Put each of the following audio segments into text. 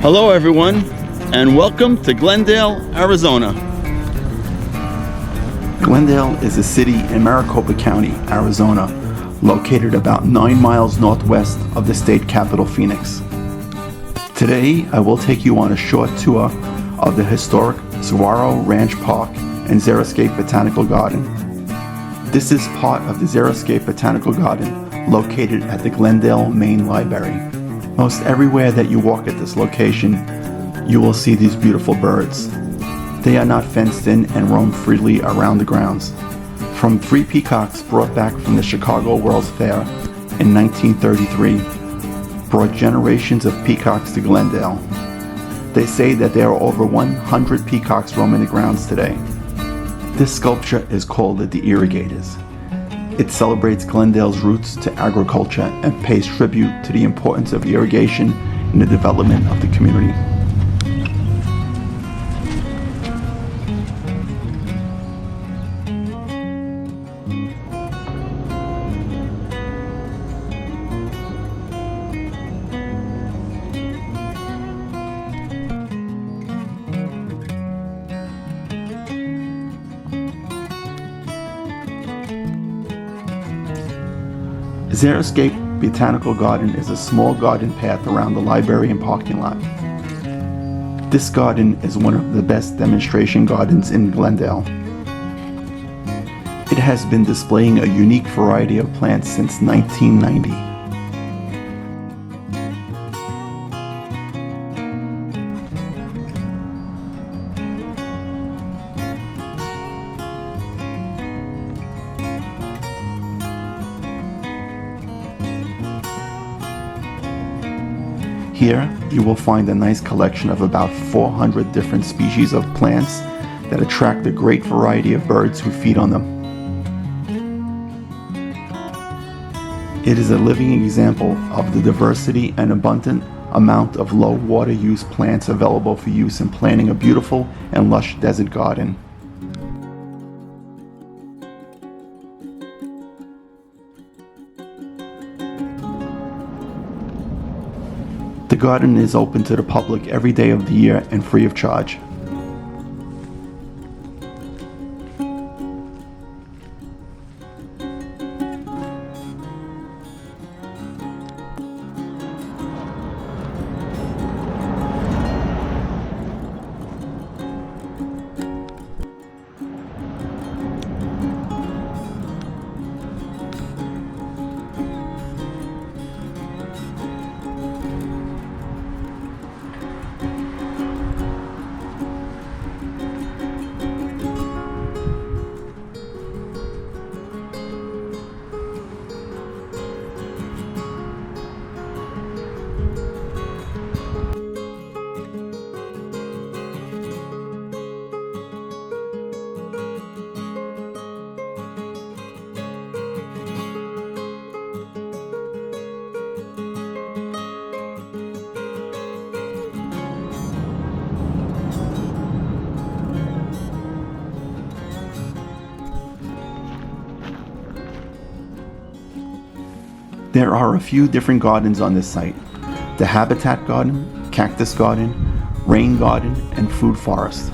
Hello everyone, and welcome to Glendale, Arizona. Glendale is a city in Maricopa County, Arizona, located about 9 miles northwest of the state capital, Phoenix. Today, I will take you on a short tour of the historic Sahuaro Ranch Park and Xeriscape Botanical Garden. This is part of the Xeriscape Botanical Garden located at the Glendale Main Library. Most everywhere that you walk at this location, you will see these beautiful birds. They are not fenced in and roam freely around the grounds. From 3 peacocks brought back from the Chicago World's Fair in 1933 brought generations of peacocks to Glendale. They say that there are over 100 peacocks roaming the grounds today. This sculpture is called the Irrigators. It celebrates Glendale's roots to agriculture and pays tribute to the importance of irrigation in the development of the community. Xeriscape Botanical Garden is a small garden path around the library and parking lot. This garden is one of the best demonstration gardens in Glendale. It has been displaying a unique variety of plants since 1990. Here, you will find a nice collection of about 400 different species of plants that attract a great variety of birds who feed on them. It is a living example of the diversity and abundant amount of low water use plants available for use in planting a beautiful and lush desert garden. The garden is open to the public every day of the year and free of charge. There are a few different gardens on this site: the Habitat Garden, Cactus Garden, Rain Garden, and Food Forest.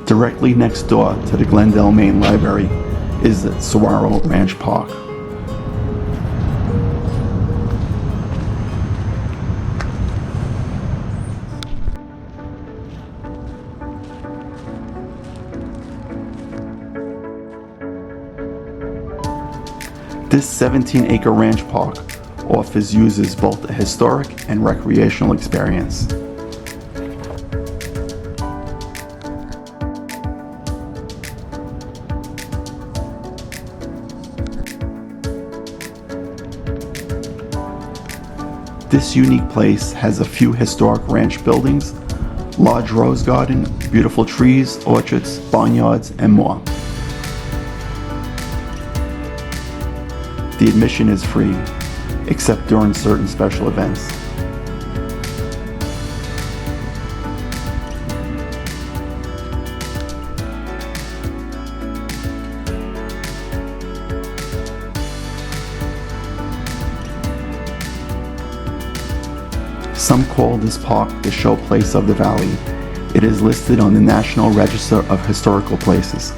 Directly next door to the Glendale Main Library is the Sahuaro Ranch Park. This 17-acre ranch park offers users both a historic and recreational experience. This unique place has a few historic ranch buildings, large rose garden, beautiful trees, orchards, barnyards, and more. The admission is free, except during certain special events. Some call this park the showplace of the valley. It is listed on the National Register of Historical Places.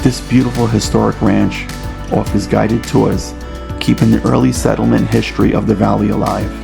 This beautiful historic ranch offers guided tours, keeping the early settlement history of the valley alive.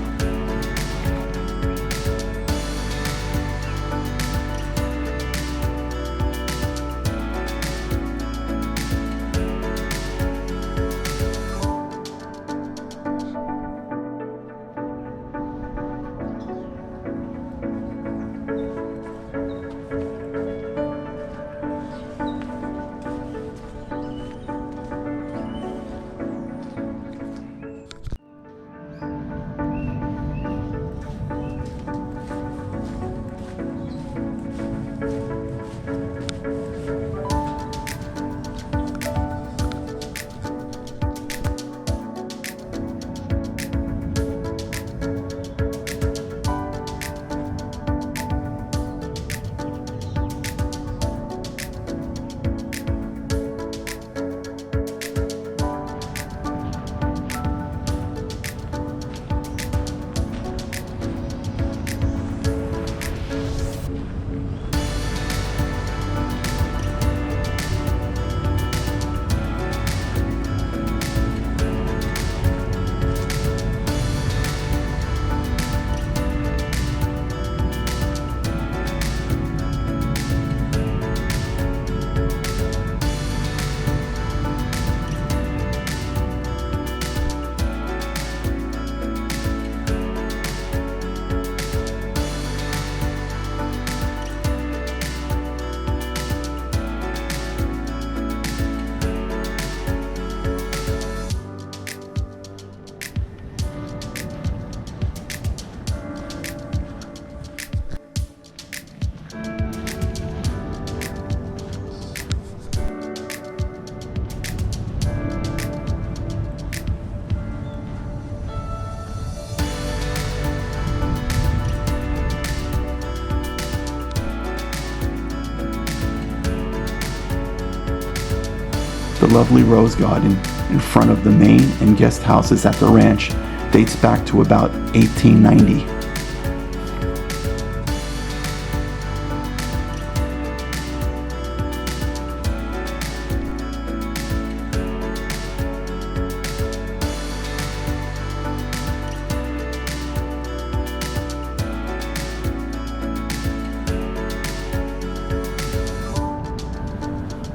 The lovely rose garden in front of the main and guest houses at the ranch dates back to about 1890.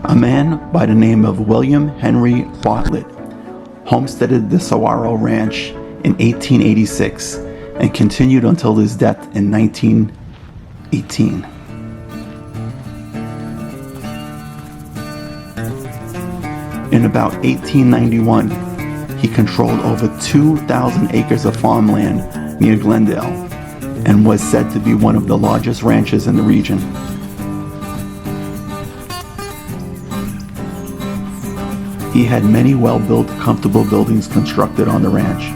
A man by the name of William Henry Bartlett homesteaded the Sahuaro Ranch in 1886 and continued until his death in 1918. In about 1891, he controlled over 2,000 acres of farmland near Glendale and was said to be one of the largest ranches in the region. He had many well-built, comfortable buildings constructed on the ranch.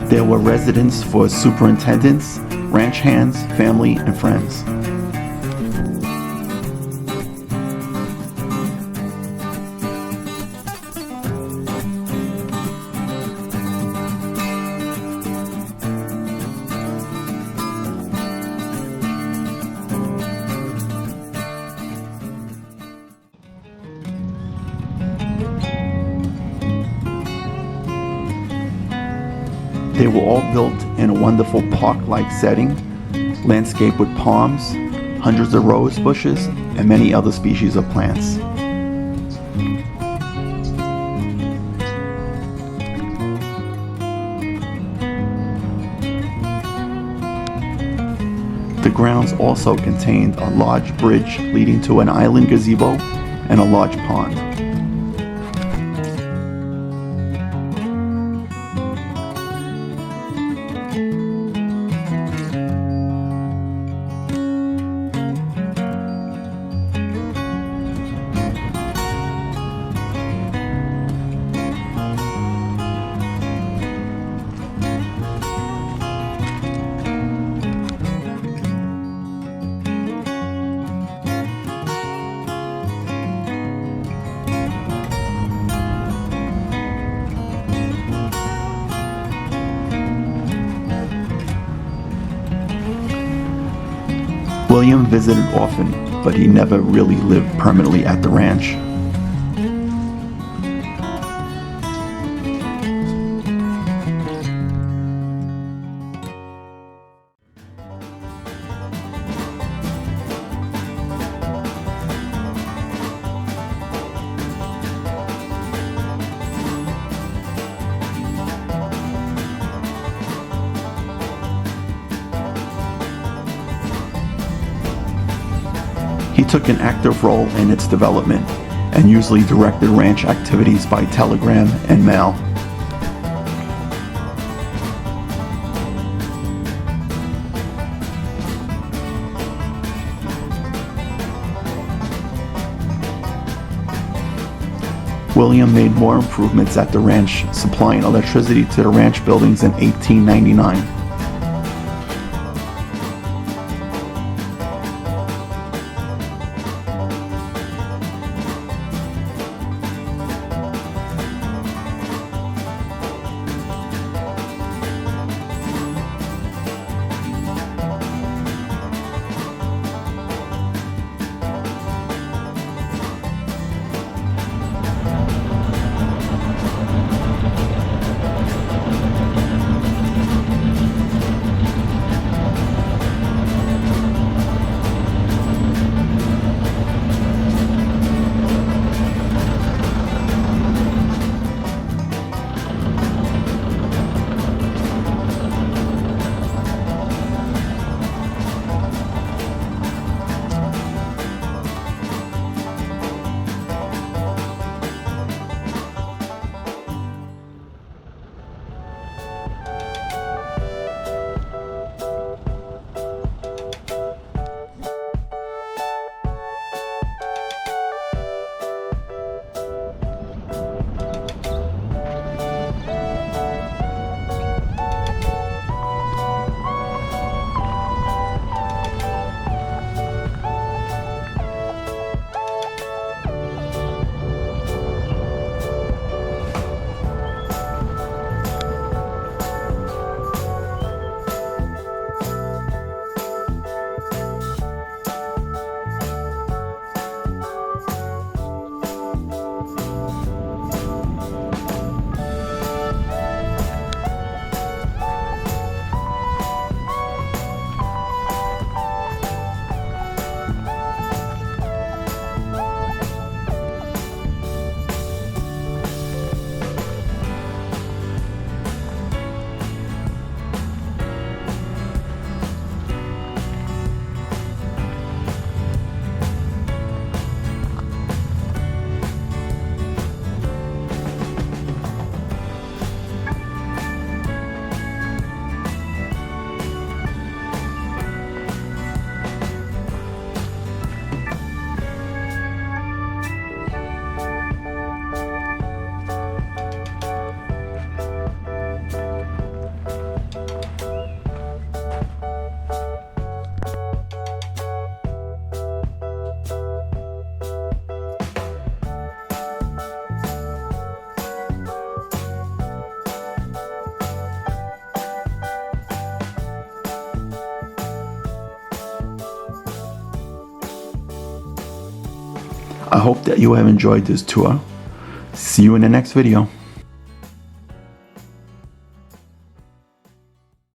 There were residences for superintendents, ranch hands, family, and friends. were all built in a wonderful park-like setting, landscaped with palms, hundreds of rose bushes, and many other species of plants. The grounds also contained a large bridge leading to an island gazebo and a large pond. William visited often, but he never really lived permanently at the ranch. He took an active role in its development and usually directed ranch activities by telegram and mail. William made more improvements at the ranch, supplying electricity to the ranch buildings in 1899. I hope that you have enjoyed this tour. See you in the next video.